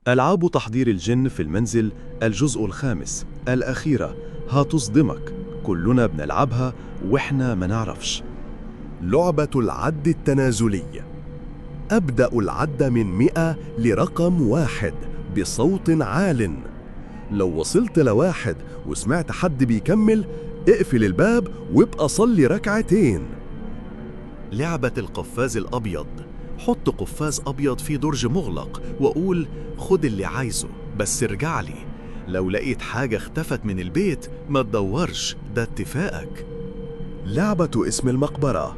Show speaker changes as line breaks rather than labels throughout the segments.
ألعاب تحضير الجن في المنزل الجزء الخامس الأخيرة هتصدمك. كلنا بنلعبها وإحنا ما نعرفش.
لعبة العد التنازلي. أبدأ العد من 100 لرقم 1 بصوت عال. لو وصلت ل1 وسمعت حد بيكمل، اقفل الباب وابقى صلي ركعتين.
لعبة القفاز الأبيض. حط قفاز أبيض في درج مغلق وقول خد اللي عايزه بس ارجع لي. لو لقيت حاجة اختفت من البيت ما تدورش، ده اتفاقك.
لعبة اسم المقبرة.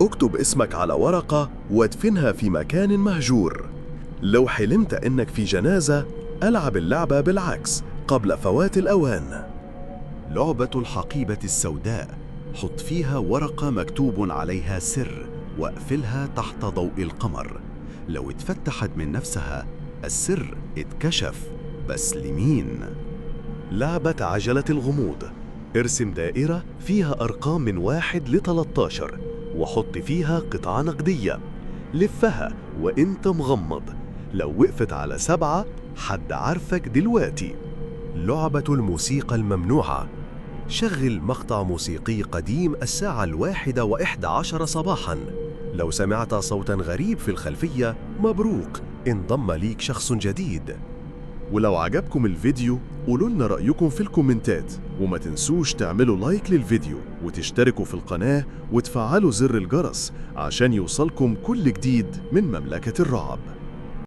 اكتب اسمك على ورقة وادفنها في مكان مهجور. لو حلمت انك في جنازة، العب اللعبة بالعكس قبل فوات الأوان.
لعبة الحقيبة السوداء. حط فيها ورقة مكتوب عليها سر واقفلها تحت ضوء القمر. لو اتفتحت من نفسها السر اتكشف، بس لمين؟
لعبة عجلة الغموض. ارسم دائرة فيها أرقام من 1 ل 13 وحط فيها قطعة نقدية. لفها وانت مغمض. لو وقفت على 7 حد عارفك دلوقتي. لعبة الموسيقى الممنوعة. شغل مقطع موسيقي قديم الساعة 1:11 صباحاً. لو سمعت صوتاً غريب في الخلفية، مبروك، انضم ليك شخص جديد. ولو عجبكم الفيديو قولوا لنا رأيكم في الكومنتات، وما تنسوش تعملوا لايك للفيديو وتشتركوا في القناة وتفعلوا زر الجرس عشان يوصلكم كل جديد من مملكة الرعب.